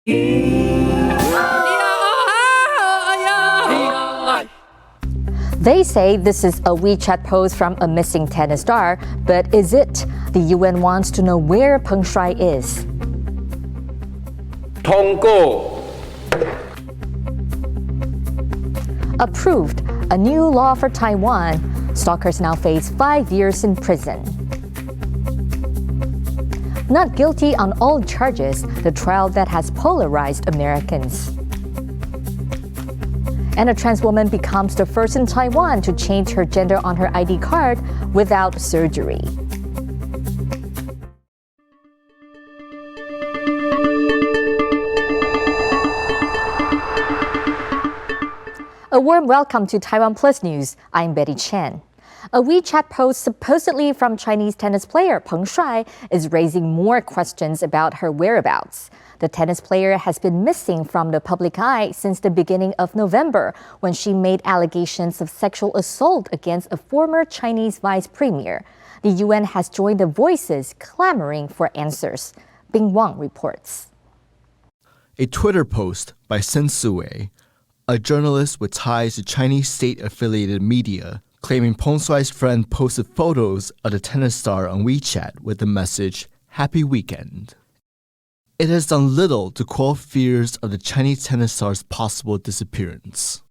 They say this is a WeChat post from a missing tennis star, but is it? The UN wants to know where Peng Shuai is. 通过 Approved. A new law for Taiwan. Stalkers now face 5 years in prison. Not guilty on all charges, the trial that has polarized Americans. And a trans woman becomes the first in Taiwan to change her gender on her ID card without surgery. A warm welcome to TaiwanPlus News. I'm Betty Chen. A WeChat post supposedly from Chinese tennis player Peng Shuai is raising more questions about her whereabouts. The tennis player has been missing from the public eye since the beginning of November, when she made allegations of sexual assault against a former Chinese vice premier. The UN has joined the voices clamoring for answers. Bing Wang reports. A Twitter post by Peng Shuai, a journalist with ties to Chinese state-affiliated media, claiming Peng Shuai's friend posted photos of the tennis star on WeChat with the message, "Happy Weekend." It has done little to quell fears of the Chinese tennis star's possible disappearance.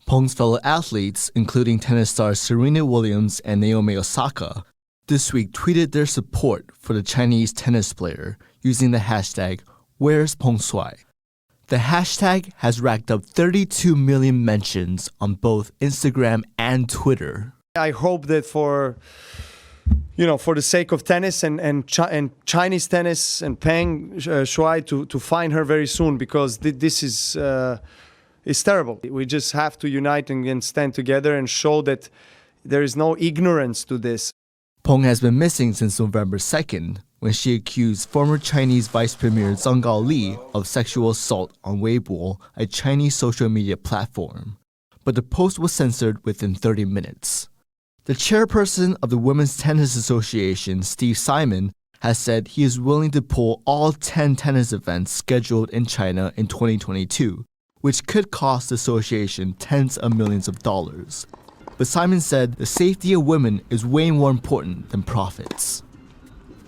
Peng's fellow athletes, including tennis stars Serena Williams and Naomi Osaka, this week tweeted their support for the Chinese tennis player using the hashtag Where's Peng Shuai. The hashtag has racked up 32 million mentions on both Instagram and Twitter. I hope that for the sake of tennis and Chinese tennis and Peng Shuai to find her very soon, because this is terrible. We just have to unite and stand together and show that there is no ignorance to this. Peng has been missing since November 2nd, when she accused former Chinese Vice Premier Zhang Gaoli of sexual assault on Weibo, a Chinese social media platform. But the post was censored within 30 minutes. The chairperson of the Women's Tennis Association, Steve Simon, has said he is willing to pull all 10 tennis events scheduled in China in 2022, which could cost the association tens of millions of dollars. But Simon said the safety of women is way more important than profits.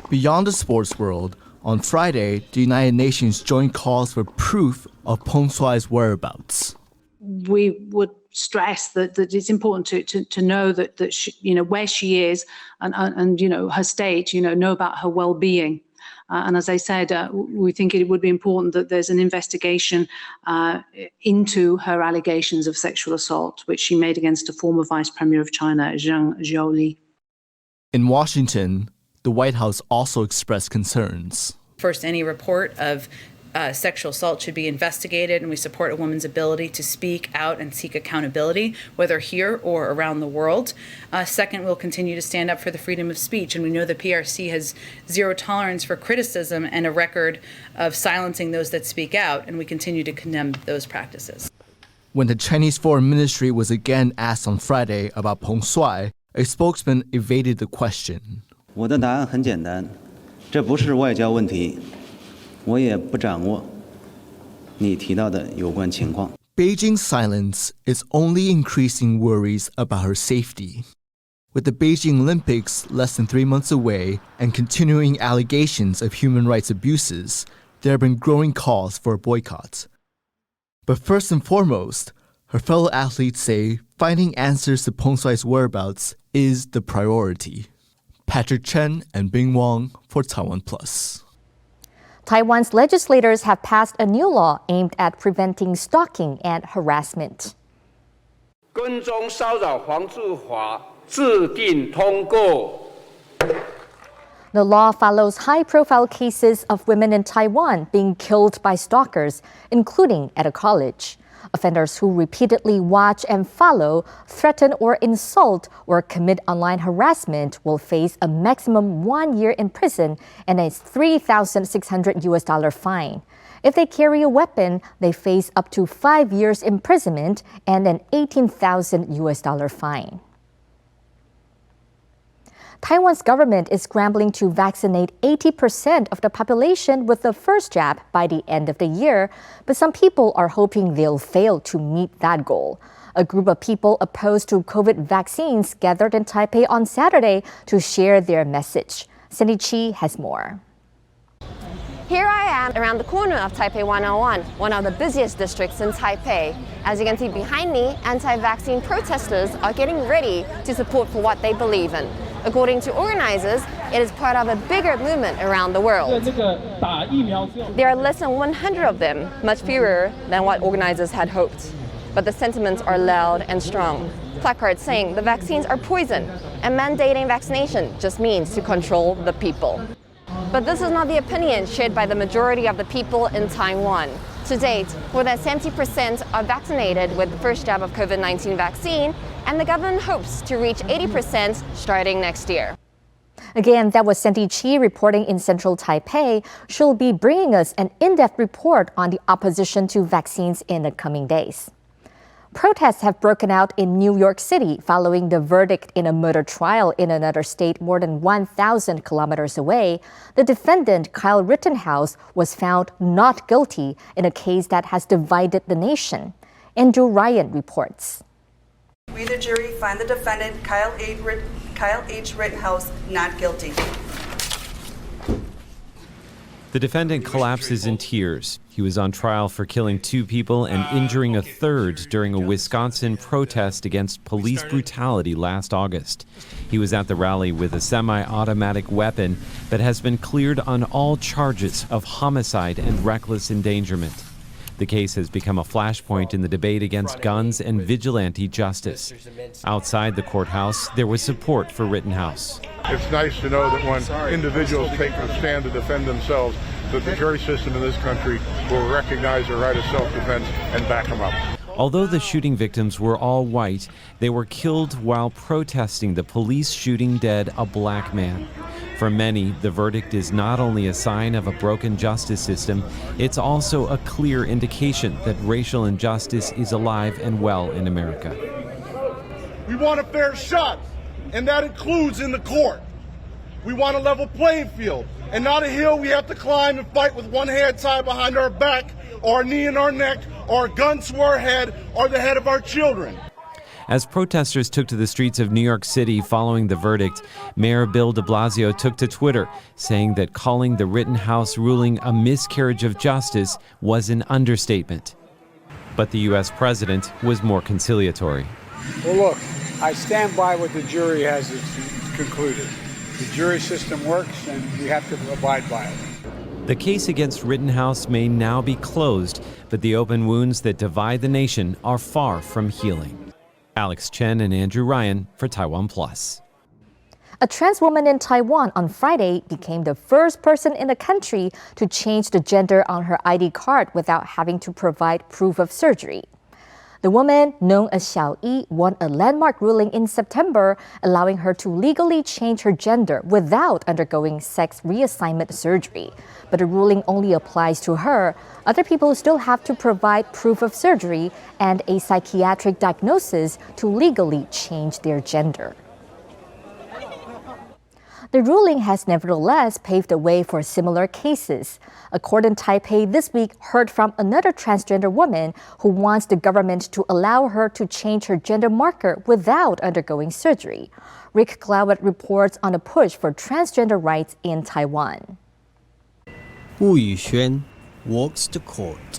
Beyond the sports world, on Friday, the United Nations joined calls for proof of Peng Shuai's whereabouts. We would stress that it's important to know that she, where she is and her state, know about her well-being. And as I said, we think it would be important that there's an investigation into her allegations of sexual assault, which she made against a former Vice Premier of China, Zhang Gaoli. In Washington, the White House also expressed concerns. First, any report of sexual assault should be investigated, and we support a woman's ability to speak out and seek accountability, whether here or around the world. Second, we'll continue to stand up for the freedom of speech, and we know the PRC has zero tolerance for criticism and a record of silencing those that speak out, and we continue to condemn those practices. When the Chinese Foreign Ministry was again asked on Friday about Peng Shuai, a spokesman evaded the question. 我的答案很简单，这不是外交问题，我也不掌握你提到的有关情况。 Beijing's silence is only increasing worries about her safety. With the Beijing Olympics less than 3 months away and continuing allegations of human rights abuses, there have been growing calls for a boycott. But first and foremost, her fellow athletes say finding answers to Peng Shuai's whereabouts is the priority. Patrick Chen and Bing Wang for TaiwanPlus. Taiwan's legislators have passed a new law aimed at preventing stalking and harassment. 跟踪骚扰防治法制定通过。 The law follows high-profile cases of women in Taiwan being killed by stalkers, including at a college. Offenders who repeatedly watch and follow, threaten or insult or commit online harassment will face a maximum 1 year in prison and a $3,600 fine. If they carry a weapon, they face up to 5 years imprisonment and an $18,000 fine. Taiwan's government is scrambling to vaccinate 80% of the population with the first jab by the end of the year, but some people are hoping they'll fail to meet that goal. A group of people opposed to COVID vaccines gathered in Taipei on Saturday to share their message. Cindy Chi has more. Here I am around the corner of Taipei 101, one of the busiest districts in Taipei. As you can see behind me, anti-vaccine protesters are getting ready to support for what they believe in. According to organizers, it is part of a bigger movement around the world. There are less than 100 of them, much fewer than what organizers had hoped. But the sentiments are loud and strong. Placards saying the vaccines are poison, and mandating vaccination just means to control the people. But this is not the opinion shared by the majority of the people in Taiwan. To date, more than 70% are vaccinated with the first jab of COVID-19 vaccine, and the government hopes to reach 80% starting next year. Again, that was Cindy Chi reporting in central Taipei. She'll be bringing us an in-depth report on the opposition to vaccines in the coming days. Protests have broken out in New York City following the verdict in a murder trial in another state more than 1,000 kilometers away. The defendant, Kyle Rittenhouse, was found not guilty in a case that has divided the nation. Andrew Ryan reports. We, the jury, find the defendant, Kyle H. Rittenhouse, not guilty. The defendant collapses in tears. He was on trial for killing 2 people and injuring a third during a Wisconsin protest against police brutality last August. He was at the rally with a semi-automatic weapon, but has been cleared on all charges of homicide and reckless endangerment. The case has become a flashpoint in the debate against guns and vigilante justice. Outside the courthouse, there was support for Rittenhouse. It's nice to know that when individuals take a stand to defend themselves, that the jury system in this country will recognize their right of self-defense and back them up. Although the shooting victims were all white, they were killed while protesting the police shooting dead a black man. For many, the verdict is not only a sign of a broken justice system, it's also a clear indication that racial injustice is alive and well in America. We want a fair shot, and that includes in the court. We want a level playing field, and not a hill we have to climb and fight with one hand tied behind our back, or a knee in our neck, or a gun to our head, or the head of our children. As protesters took to the streets of New York City following the verdict, Mayor Bill de Blasio took to Twitter, saying that calling the Rittenhouse ruling a miscarriage of justice was an understatement. But the U.S. president was more conciliatory. Well, look, I stand by what the jury has concluded. The jury system works, and we have to abide by it. The case against Rittenhouse may now be closed, but the open wounds that divide the nation are far from healing. Alex Chen and Andrew Ryan for TaiwanPlus. A trans woman in Taiwan on Friday became the first person in the country to change the gender on her ID card without having to provide proof of surgery. The woman, known as Xiao Yi, won a landmark ruling in September, allowing her to legally change her gender without undergoing sex reassignment surgery. But the ruling only applies to her. Other people still have to provide proof of surgery and a psychiatric diagnosis to legally change their gender. The ruling has nevertheless paved the way for similar cases. A court in Taipei this week heard from another transgender woman who wants the government to allow her to change her gender marker without undergoing surgery. Rick Glauert reports on a push for transgender rights in Taiwan. Wu Yuxuan walks to court.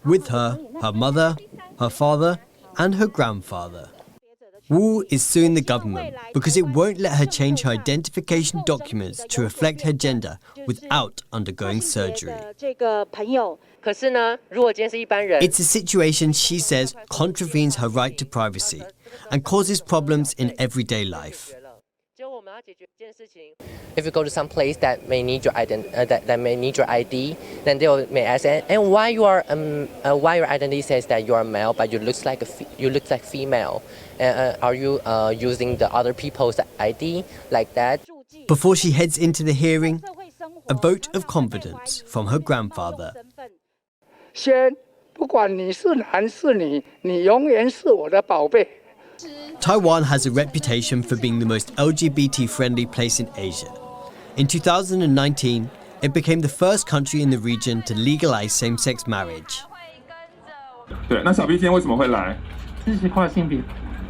With her, her mother, her father, and her grandfather. Wu is suing the government because it won't let her change her identification documents to reflect her gender without undergoing surgery. It's a situation she says contravenes her right to privacy and causes problems in everyday life. If you go to some place that may need your ID, then they may ask, and why your identity says that you are male, but you look like female? Are you using the other people's ID like that? Before she heads into the hearing, a vote of confidence from her grandfather. 先，不管你是男是女，你永远是我的宝贝。Taiwan has a reputation for being the most LGBT-friendly place in Asia. In 2019, it became the first country in the region to legalize same-sex marriage. 对，那小 B 今天为什么会来？支持跨性别。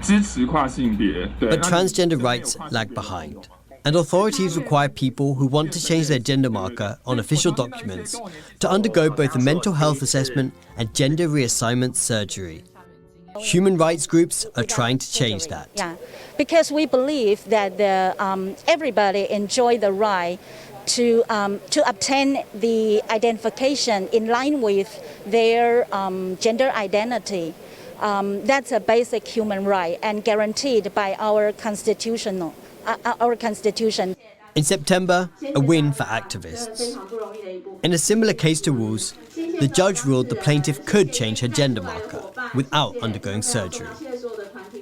支持跨性别。对。But transgender rights lag behind, and authorities require people who want to change their gender marker on official documents to undergo both a mental health assessment and gender reassignment surgery. Human rights groups are trying to change that. Yeah, because we believe that everybody enjoy the right to obtain the identification in line with their gender identity. That's a basic human right and guaranteed by our constitution. In September, a win for activists. In a similar case to Wu's, the judge ruled the plaintiff could change her gender marker without undergoing surgery.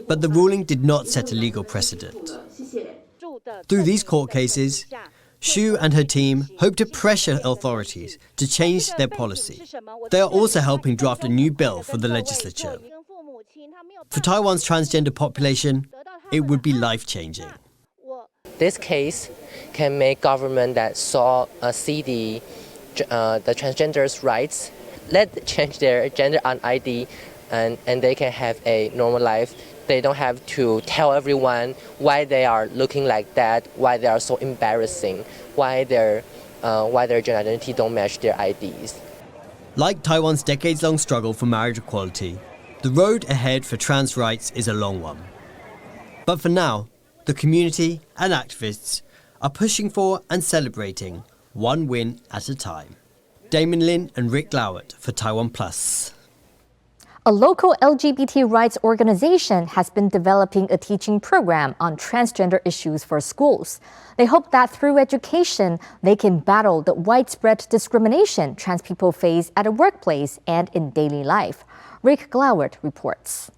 But the ruling did not set a legal precedent. Through these court cases, Shu and her team hope to pressure authorities to change their policy. They are also helping draft a new bill for the legislature. For Taiwan's transgender population, it would be life-changing. This case can make government that see the transgenders' rights, let change their gender on ID, and they can have a normal life. They don't have to tell everyone why they are looking like that, why they are so embarrassing, why their gender identity don't match their IDs. Like Taiwan's decades-long struggle for marriage equality, the road ahead for trans rights is a long one. But for now, the community and activists are pushing for and celebrating one win at a time. Damon Lin and Rick Lowett for TaiwanPlus. A local LGBT rights organization has been developing a teaching program on transgender issues for schools. They hope that through education, they can battle the widespread discrimination trans people face at a workplace and in daily life. Rick Lowett reports.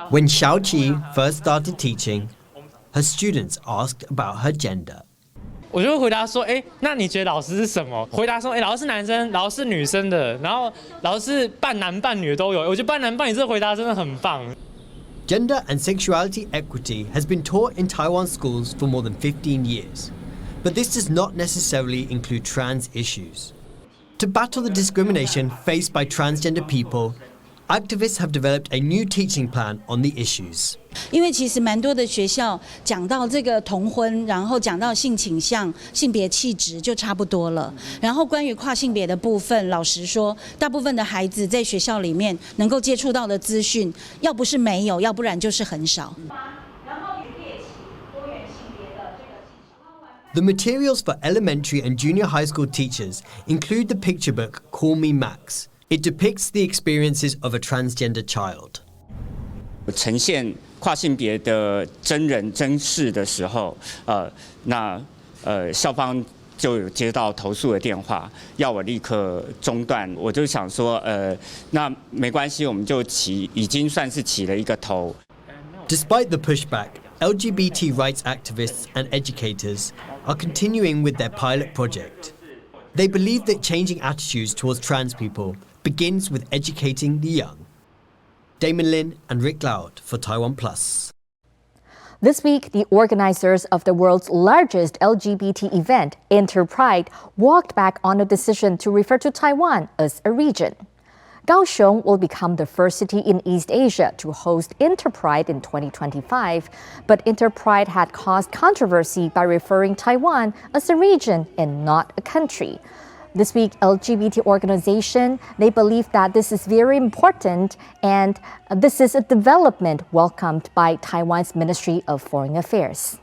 When Xiaoqi first started teaching, her students asked about her gender. 我就会回答说，那你觉得老师是什么？回答说，老师是男生，老师是女生的，然后老师是半男半女都有。我觉得半男半女这个回答真的很棒。Gender and sexuality equity has been taught in Taiwan schools for more than 15 years, but this does not necessarily include trans issues. To battle the discrimination faced by transgender people, activists have developed a new teaching plan on the issues. 因为其实蛮多的学校讲到这个同婚，然后讲到性倾向、性别气质就差不多了。然后关于跨性别的部分，老实说，大部分的孩子在学校里面能够接触到的资讯，要不是没有，要不然就是很少。The materials for elementary and junior high school teachers include the picture book Call Me Max. It depicts the experiences of a transgender child. 呈现跨性别的真人真事的时候，校方就有接到投诉的电话，要我立刻中断。我就想说，那没关系，我们就已经算是起了一个头。Despite the pushback, LGBT rights activists and educators are continuing with their pilot project. They believe that changing attitudes towards trans people begins with educating the young. Damon Lin and Rick Lowett for TaiwanPlus. This week, the organizers of the world's largest LGBT event, Interpride, walked back on a decision to refer to Taiwan as a region. Kaohsiung will become the first city in East Asia to host Interpride in 2025, but Interpride had caused controversy by referring Taiwan as a region and not a country. This week, LGBT organization, they believe that this is very important and this is a development welcomed by Taiwan's Ministry of Foreign Affairs.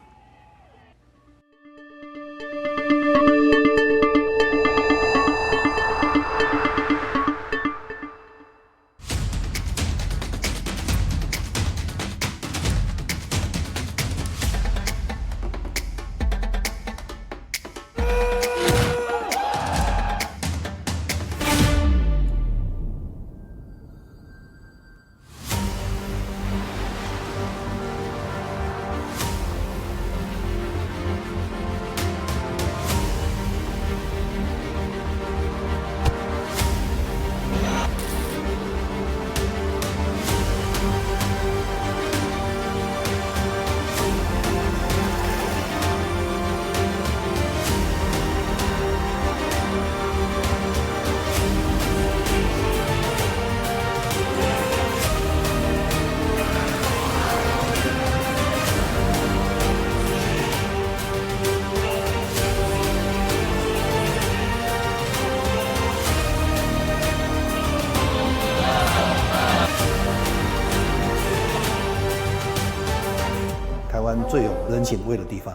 最有人情味的地方。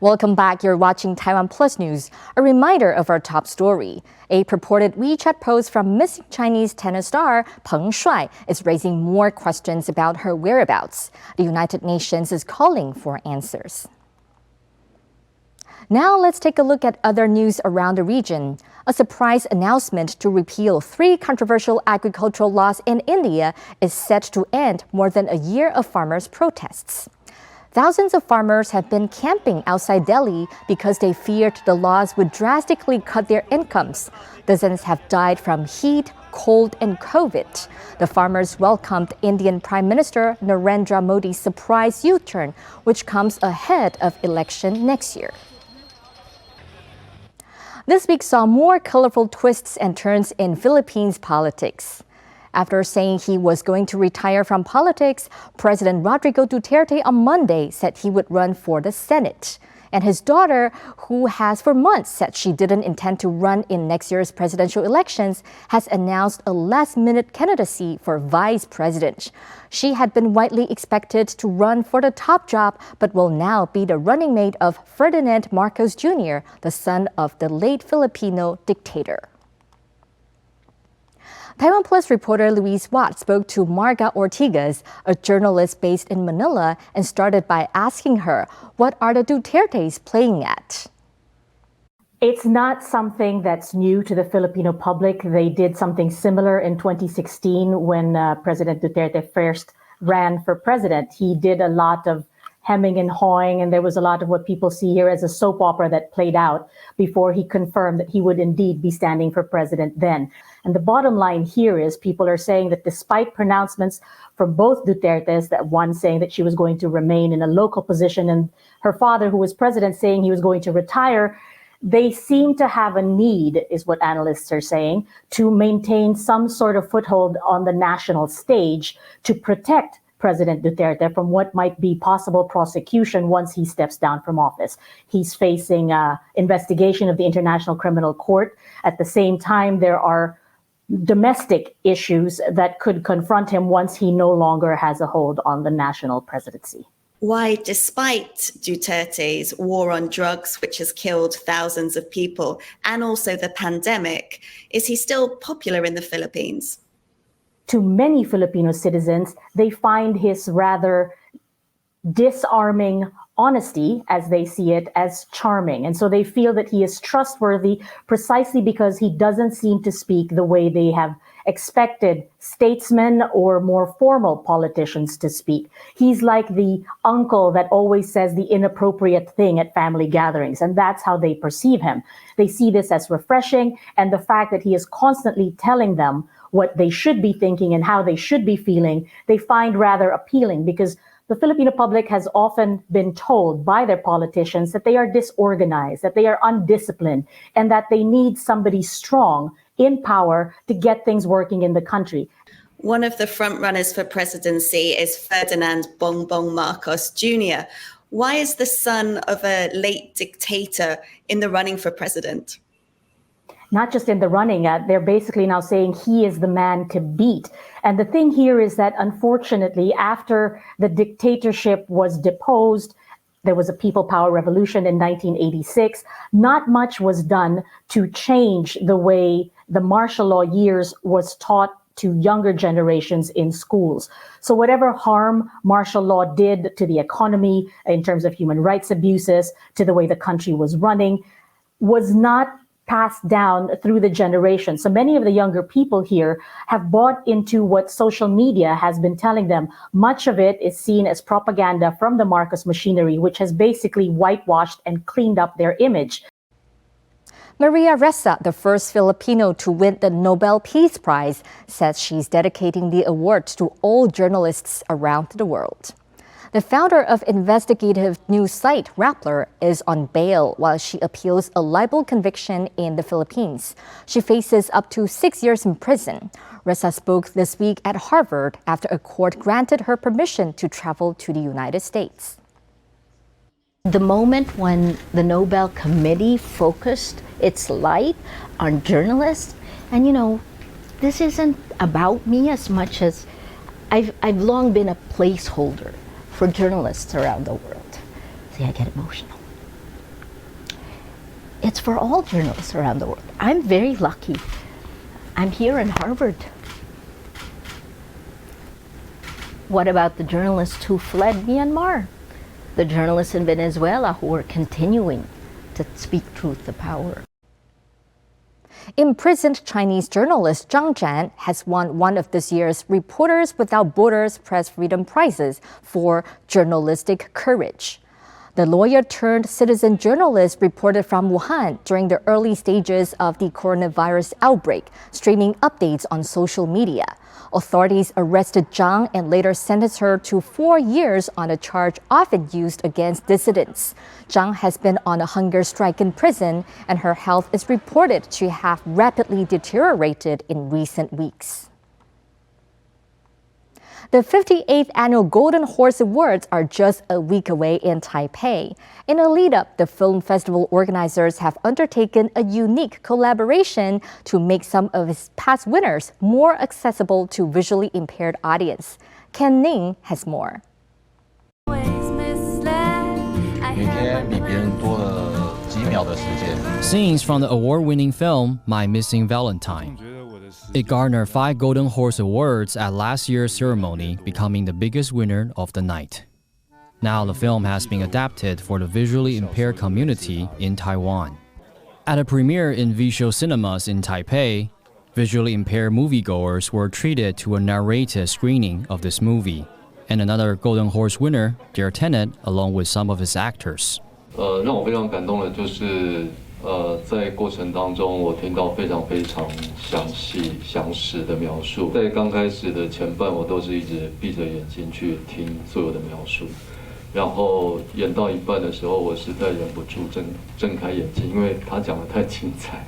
Welcome back. You're watching TaiwanPlus News. A reminder of our top story. A purported WeChat post from missing Chinese tennis star Peng Shuai is raising more questions about her whereabouts. The United Nations is calling for answers. Now let's take a look at other news around the region. A surprise announcement to repeal 3 controversial agricultural laws in India is set to end more than a year of farmers' protests. Thousands of farmers have been camping outside Delhi because they feared the laws would drastically cut their incomes. Dozens have died from heat, cold, and COVID. The farmers welcomed Indian Prime Minister Narendra Modi's surprise U-turn, which comes ahead of election next year. This week saw more colorful twists and turns in Philippines politics. After saying he was going to retire from politics, President Rodrigo Duterte on Monday said he would run for the Senate. And his daughter, who has for months said she didn't intend to run in next year's presidential elections, has announced a last-minute candidacy for vice president. She had been widely expected to run for the top job, but will now be the running mate of Ferdinand Marcos Jr., the son of the late Filipino dictator. TaiwanPlus reporter Louise Watt spoke to Marga Ortigas, a journalist based in Manila, and started by asking her, what are the Dutertes playing at? It's not something that's new to the Filipino public. They did something similar in 2016 when President Duterte first ran for president. He did a lot of hemming and hawing, and there was a lot of what people see here as a soap opera that played out before he confirmed that he would indeed be standing for president then. And the bottom line here is people are saying that despite pronouncements from both Dutertes, that one saying that she was going to remain in a local position and her father, who was president, saying he was going to retire, they seem to have a need, is what analysts are saying, to maintain some sort of foothold on the national stage to protect President Duterte from what might be possible prosecution once he steps down from office. He's facing investigation of the International Criminal Court. At the same time, there are domestic issues that could confront him once he no longer has a hold on the national presidency. Why, despite Duterte's war on drugs, which has killed thousands of people, and also the pandemic, is he still popular in the Philippines? To many Filipino citizens, they find his rather disarming honesty, as they see it, as charming. And so they feel that he is trustworthy precisely because he doesn't seem to speak the way they have expected statesmen or more formal politicians to speak. He's like the uncle that always says the inappropriate thing at family gatherings, and that's how they perceive him. They see this as refreshing, and the fact that he is constantly telling them what they should be thinking and how they should be feeling, they find rather appealing, because the Filipino public has often been told by their politicians that they are disorganized, that they are undisciplined, and that they need somebody strong in power to get things working in the country. One of the frontrunners for presidency is Ferdinand Bongbong Marcos Jr. Why is the son of a late dictator in the running for president? Not just in the running, they're basically now saying he is the man to beat. And the thing here is that, unfortunately, after the dictatorship was deposed, there was a people power revolution in 1986. Not much was done to change the way the martial law years was taught to younger generations in schools. So whatever harm martial law did to the economy in terms of human rights abuses, to the way the country was running, was not passed down through the generation. So many of the younger people here have bought into what social media has been telling them. Much of it is seen as propaganda from the Marcos machinery, which has basically whitewashed and cleaned up their image. Maria Ressa, the first Filipino to win the Nobel Peace Prize, says she's dedicating the award to all journalists around the world. The founder of investigative news site Rappler is on bail while she appeals a libel conviction in the Philippines. She faces up to 6 years in prison. Ressa spoke this week at Harvard after a court granted her permission to travel to the United States. The moment when the Nobel Committee focused its light on journalists, and this isn't about me as much as I've long been a placeholder for journalists around the world. See, I get emotional. It's for all journalists around the world. I'm very lucky. I'm here in Harvard. What about the journalists who fled Myanmar? The journalists in Venezuela who are continuing to speak truth to power. Imprisoned Chinese journalist Zhang Zhan has won one of this year's Reporters Without Borders Press Freedom Prizes for journalistic courage. The lawyer-turned-citizen journalist reported from Wuhan during the early stages of the coronavirus outbreak, streaming updates on social media. Authorities arrested Zhang and later sentenced her to 4 years on a charge often used against dissidents. Zhang has been on a hunger strike in prison, and her health is reported to have rapidly deteriorated in recent weeks. The 58th Annual Golden Horse Awards are just a week away in Taipei. In a lead-up, the film festival organizers have undertaken a unique collaboration to make some of its past winners more accessible to visually impaired audience. Ken Ning has more. Scenes from the award-winning film My Missing Valentine. It garnered 5 Golden Horse Awards at last year's ceremony, becoming the biggest winner of the night. Now the film has been adapted for the visually impaired community in Taiwan. At a premiere in Visual Cinemas in Taipei, visually impaired moviegoers were treated to a narrated screening of this movie, and another Golden Horse winner, Dear Tenet, along with some of its actors. 让我非常感动的就是在过程当中我听到非常详细详实的描述。在刚开始的前半我都是一直闭着眼睛去听所有的描述，然后演到一半的时候我实在忍不住睁开眼睛，因为他讲得太精彩。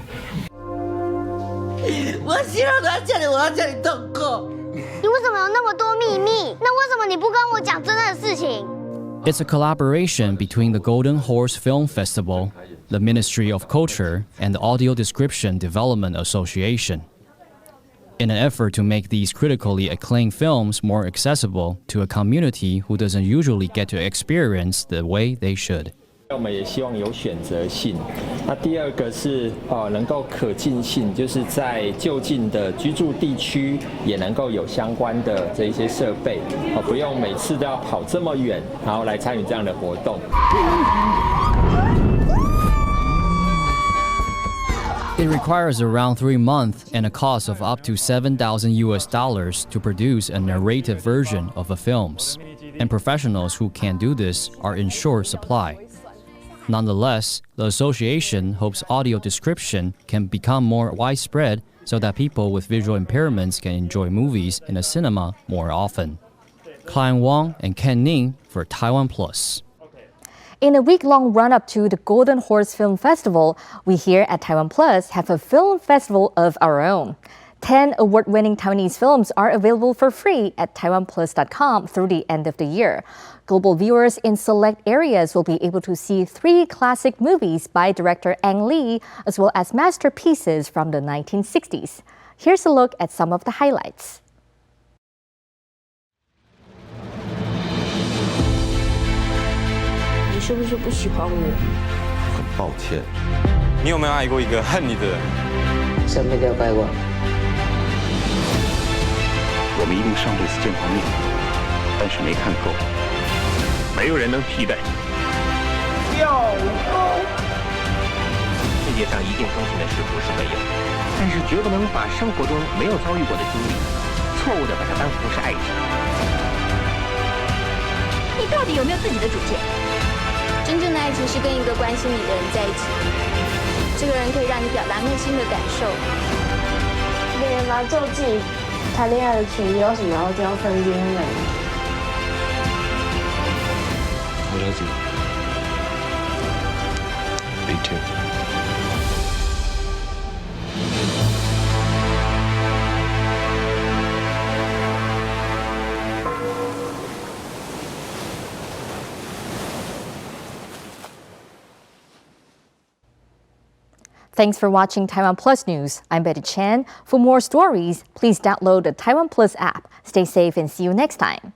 我希望他叫你，我要叫你痛哭。你为什么有那么多秘密？那为什么你不跟我讲真的事情？ It's a collaboration between the Golden Horse Film Festival, the Ministry of Culture, and the Audio Description Development Association. In an effort to make these critically acclaimed films more accessible to a community who doesn't usually get to experience the way they should. 我们也希望有选择性。那第二个是能够可近性，就是在就近的居住地区也能够有相关的这一些设备，不用每次都要跑这么远，然后来参与这样的活动。It requires around 3 months and a cost of up to $7,000 to produce a narrative version of the films, and professionals who can do this are in short supply. Nonetheless, the association hopes audio description can become more widespread so that people with visual impairments can enjoy movies in a cinema more often. Klein Wang and Ken Ning for TaiwanPlus. In a week-long run-up to the Golden Horse Film Festival, we here at TaiwanPlus have a film festival of our own. 10 award-winning Taiwanese films are available for free at TaiwanPlus.com through the end of the year. Global viewers in select areas will be able to see 3 classic movies by director Ang Lee, as well as masterpieces from the 1960s. Here's a look at some of the highlights. 你是不是不喜欢我？很抱歉。你有没有爱过一个恨你的人？什么叫爱过？我们一定上辈子见过面，但是没看够。没有人能替代你。世界上一定风险的事不是没有，但是绝不能把生活中没有遭遇过的经历，错误的把它当成是爱情。你到底有没有自己的主见？真正的爱情是跟一个关心你的人在一起，这个人可以让你表达内心的感受。别人拿就自己谈恋爱的权利，为什么要这样分别人？我了解。Me too. Thanks for watching Taiwan Plus News. I'm Betty Chen. For more stories, please download the Taiwan Plus app. Stay safe and see you next time.